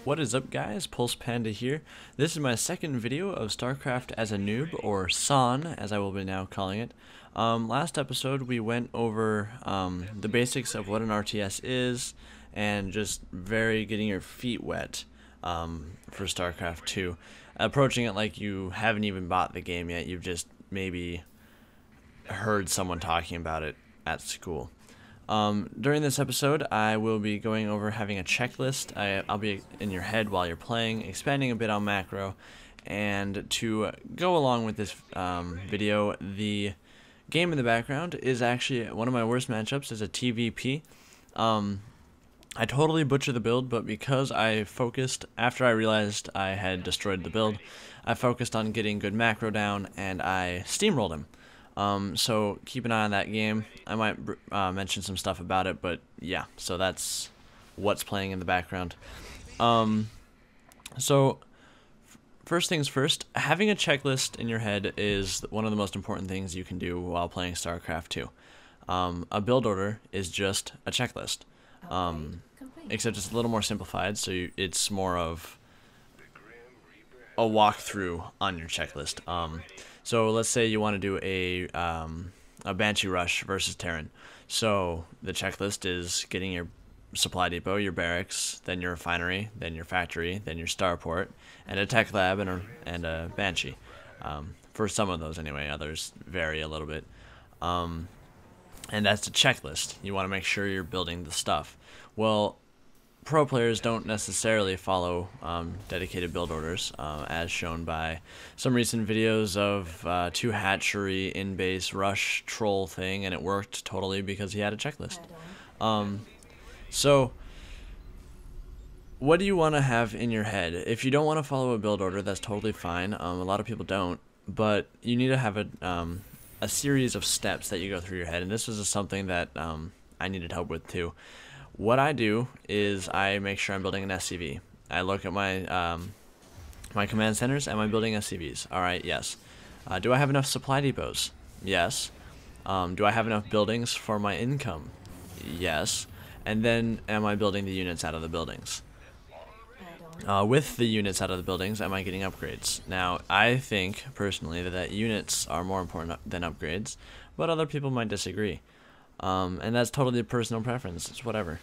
What is up, guys? Pulse Panda here. This is my second video of StarCraft as a noob, or SaaN as I will be now calling it. Last episode we went over the basics of what an RTS is and just getting your feet wet for StarCraft 2. Approaching it like you haven't even bought the game yet, you've just maybe heard someone talking about it at school. During this episode, I will be going over having a checklist. I'll be in your head while you're playing, expanding a bit on macro, and to go along with this video, the game in the background is actually one of my worst matchups. Is a TVP. I totally butchered the build, but because I focused, after I realized I had destroyed the build, I focused on getting good macro down, and I steamrolled him. So keep an eye on that game. I might mention some stuff about it, but yeah, so that's what's playing in the background. So first things first, having a checklist in your head is one of the most important things you can do while playing StarCraft 2. A build order is just a checklist, except it's a little more simplified, so it's more of a walkthrough on your checklist. So let's say you want to do a Banshee Rush versus Terran. So the checklist is getting your supply depot, your barracks, then your refinery, then your factory, then your starport, and a tech lab and a Banshee. For some of those anyway, others vary a little bit. And that's a checklist. You want to make sure you're building the stuff. Well, pro players don't necessarily follow dedicated build orders, as shown by some recent videos of 2 hatchery in-base rush troll thing, and it worked totally because he had a checklist. So what do you want to have in your head? If you don't want to follow a build order, that's totally fine. A lot of people don't, but you need to have a series of steps that you go through your head, and this is something that I needed help with too. What I do is I make sure I'm building an SCV. I look at my my command centers. Am I building SCVs? All right, yes. Do I have enough supply depots? Yes. Do I have enough buildings for my income? Yes. And then am I building the units out of the buildings? With the units out of the buildings, am I getting upgrades? Now, I think personally that units are more important than upgrades, but other people might disagree. And that's totally a personal preference. It's whatever.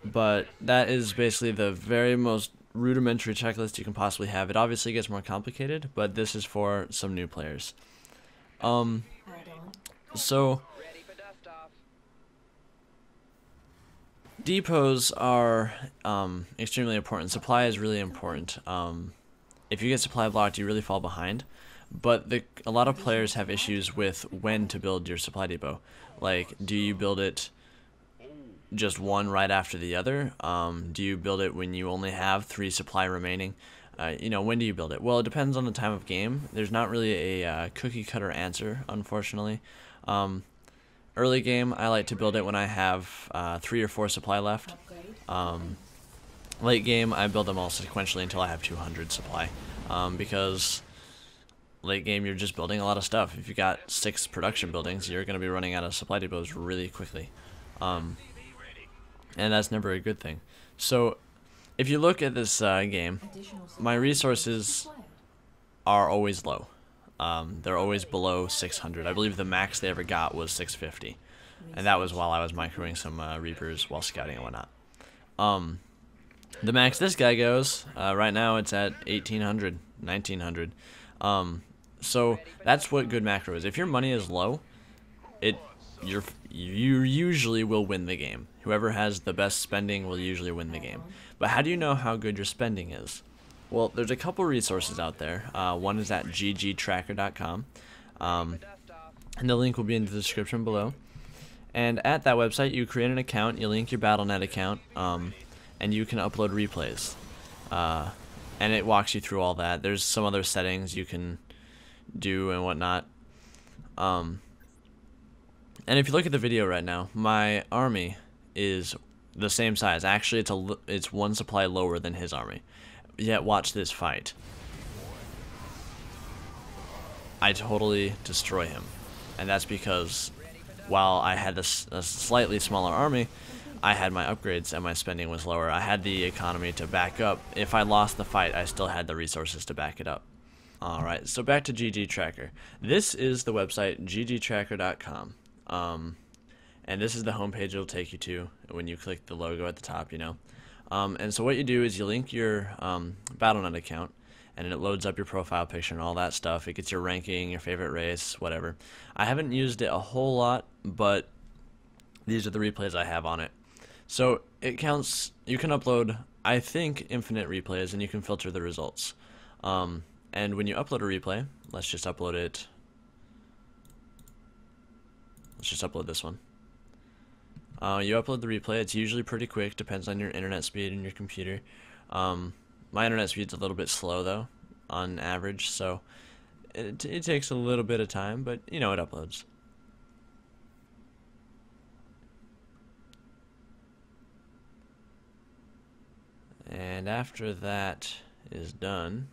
But that is basically the very most rudimentary checklist you can possibly have. It obviously gets more complicated, but this is for some new players. So depots are extremely important. Supply is really important. If you get supply blocked, you really fall behind. But a lot of players have issues with when to build your supply depot. Like, do you build it just one right after the other? Do you build it when you only have 3 supply remaining? When do you build it? Well, it depends on the time of game. There's not really a cookie cutter answer, unfortunately. Early game, I like to build it when I have 3 or 4 supply left. Late game, I build them all sequentially until I have 200 supply, because late game you're just building a lot of stuff. If you got 6 production buildings, you're going to be running out of supply depots really quickly, and that's never a good thing. So if you look at this game, my resources are always low. They're always below 600. I believe the max they ever got was 650, and that was while I was microing some Reapers while scouting and whatnot. The max this guy goes, right now it's at 1800, 1900. So that's what good macro is. If your money is low, you usually will win the game. Whoever has the best spending will usually win the game. But how do you know how good your spending is? Well, there's a couple resources out there. One is at ggtracker.com, and the link will be in the description below. And at that website, you create an account, you link your Battle.net account, and you can upload replays. And it walks you through all that. There's some other settings you can do and whatnot. And if you look at the video right now, my army is the same size. Actually, it's 1 supply lower than his army. Yet watch this fight. I totally destroy him, and that's because while I had a slightly smaller army, I had my upgrades and my spending was lower. I had the economy to back up. If I lost the fight, I still had the resources to back it up. Alright, so back to GG Tracker. This is the website, ggtracker.com. And this is the homepage it'll take you to when you click the logo at the top, you know. And so what you do is you link your Battle.net account, and it loads up your profile picture and all that stuff. It gets your ranking, your favorite race, whatever. I haven't used it a whole lot, but these are the replays I have on it. So it counts, you can upload, I think, infinite replays, and you can filter the results. And when you upload a replay, let's just upload it. Let's just upload this one. You upload the replay. It's usually pretty quick, depends on your internet speed and your computer. My internet speed's a little bit slow though, on average, so it takes a little bit of time, but you know, it uploads. And after that is done,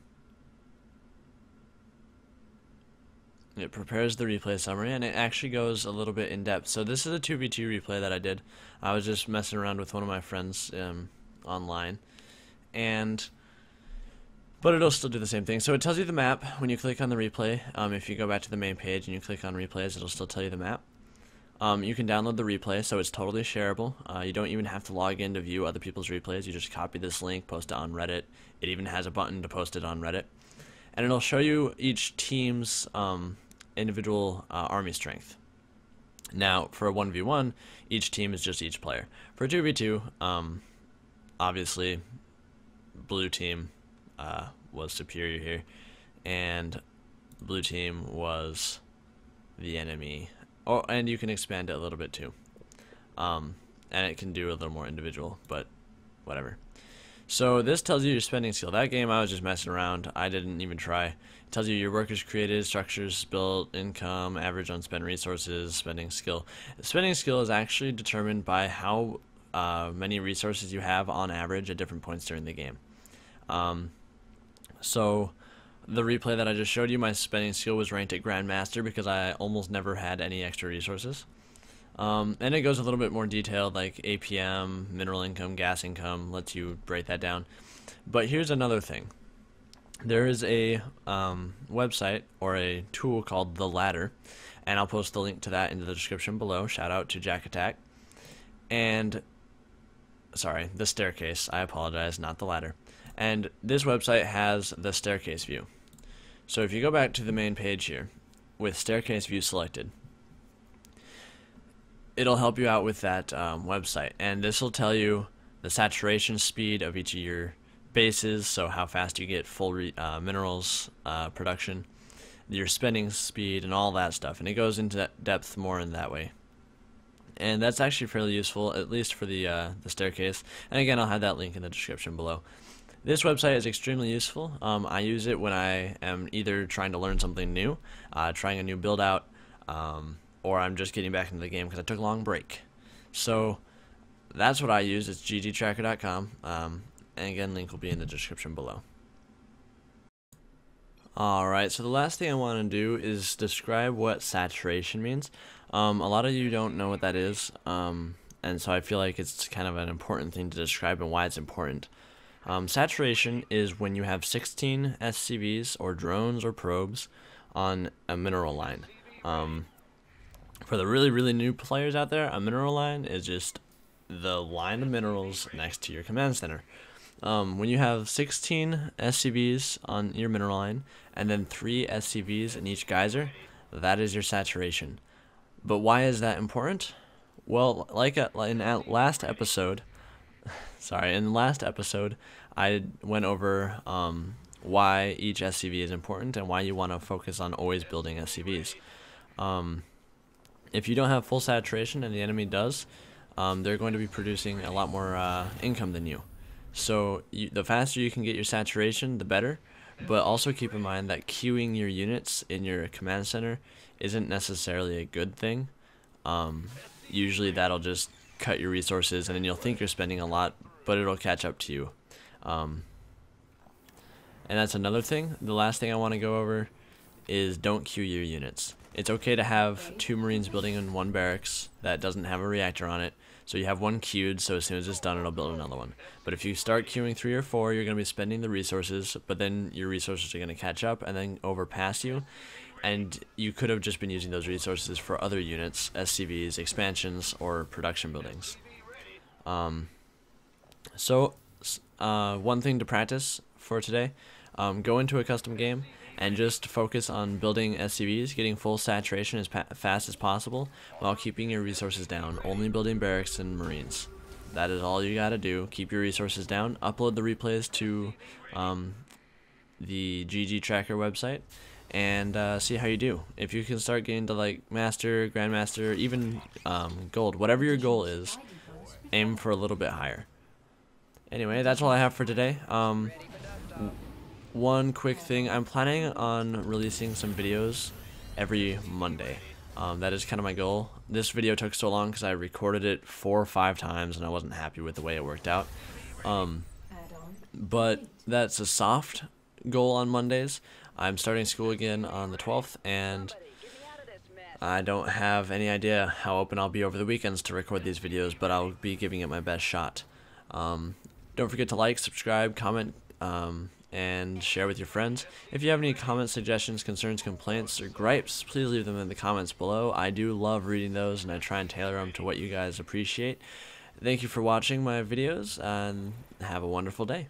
it prepares the replay summary, and it actually goes a little bit in depth. So this is a 2v2 replay that I did. I was just messing around with one of my friends online, but it'll still do the same thing. So it tells you the map when you click on the replay. If you go back to the main page and you click on replays, it'll still tell you the map. You can download the replay, so it's totally shareable. You don't even have to log in to view other people's replays. You just copy this link, post it on Reddit. It even has a button to post it on Reddit. And it'll show you each team's individual army strength. Now, for a 1v1, each team is just each player. For a 2v2, obviously, blue team was superior here, and blue team was the enemy. Oh, and you can expand it a little bit too. And it can do a little more individual, but whatever. So this tells you your spending skill. That game I was just messing around. I didn't even try. It tells you your workers created, structures built, income, average unspent resources, spending skill. The spending skill is actually determined by how many resources you have on average at different points during the game. So the replay that I just showed you, my spending skill was ranked at Grandmaster because I almost never had any extra resources. And it goes a little bit more detailed, like APM, mineral income, gas income, lets you break that down. But here's another thing. There is a website or a tool called The Ladder, and I'll post the link to that into the description below. Shout out to Jack Attack. And, sorry, the staircase. I apologize, not the ladder. And this website has the staircase view. So if you go back to the main page here, with staircase view selected, it'll help you out with that website, and this will tell you the saturation speed of each of your bases, so how fast you get full minerals production, your spending speed, and all that stuff, and it goes into depth more in that way. And that's actually fairly useful, at least for the staircase, and again, I'll have that link in the description below. This website is extremely useful. I use it when I am either trying to learn something new, trying a new build out, or I'm just getting back into the game because I took a long break. So that's what I use. It's ggtracker.com, and again, link will be in the description below. Alright, so the last thing I want to do is describe what saturation means. A lot of you don't know what that is, and so I feel like it's kind of an important thing to describe and why it's important. Saturation is when you have 16 SCVs or drones or probes on a mineral line. For the really new players out there, a mineral line is just the line of minerals next to your command center. When you have 16 SCVs on your mineral line and then 3 SCVs in each geyser, that is your saturation. But why is that important? Well, like in the last episode, in the last episode, I went over why each SCV is important and why you want to focus on always building SCVs. If you don't have full saturation and the enemy does, they're going to be producing a lot more income than you. So the faster you can get your saturation, the better. But also keep in mind that queuing your units in your command center isn't necessarily a good thing. Usually that'll just cut your resources, and then you'll think you're spending a lot, but it'll catch up to you. And that's another thing. The last thing I want to go over is don't queue your units. It's okay to have 2 Marines building in 1 barracks that doesn't have a reactor on it, So you have one queued, so as soon as it's done, it'll build another one. But if you start queuing 3 or 4, you're going to be spending the resources, but then your resources are going to catch up and then overpass you. And you could have just been using those resources for other units, SCVs, expansions, or production buildings. One thing to practice for today, go into a custom game and just focus on building SCVs, getting full saturation as fast as possible while keeping your resources down, only building barracks and marines. That is all you gotta do. Keep your resources down, upload the replays to the GG Tracker website, and see how you do. If you can start getting to like Master, Grandmaster, even Gold, whatever your goal is, aim for a little bit higher. Anyway, that's all I have for today. One quick thing, I'm planning on releasing some videos every Monday. That is kind of my goal. This video took so long because I recorded it 4 or 5 times and I wasn't happy with the way it worked out. But that's a soft goal on Mondays. I'm starting school again on the 12th, and I don't have any idea how open I'll be over the weekends to record these videos, but I'll be giving it my best shot. Don't forget to like, subscribe, comment, and share with your friends. If you have any comments, suggestions, concerns, complaints, or gripes, please leave them in the comments below. I do love reading those, and I try and tailor them to what you guys appreciate. Thank you for watching my videos, and have a wonderful day.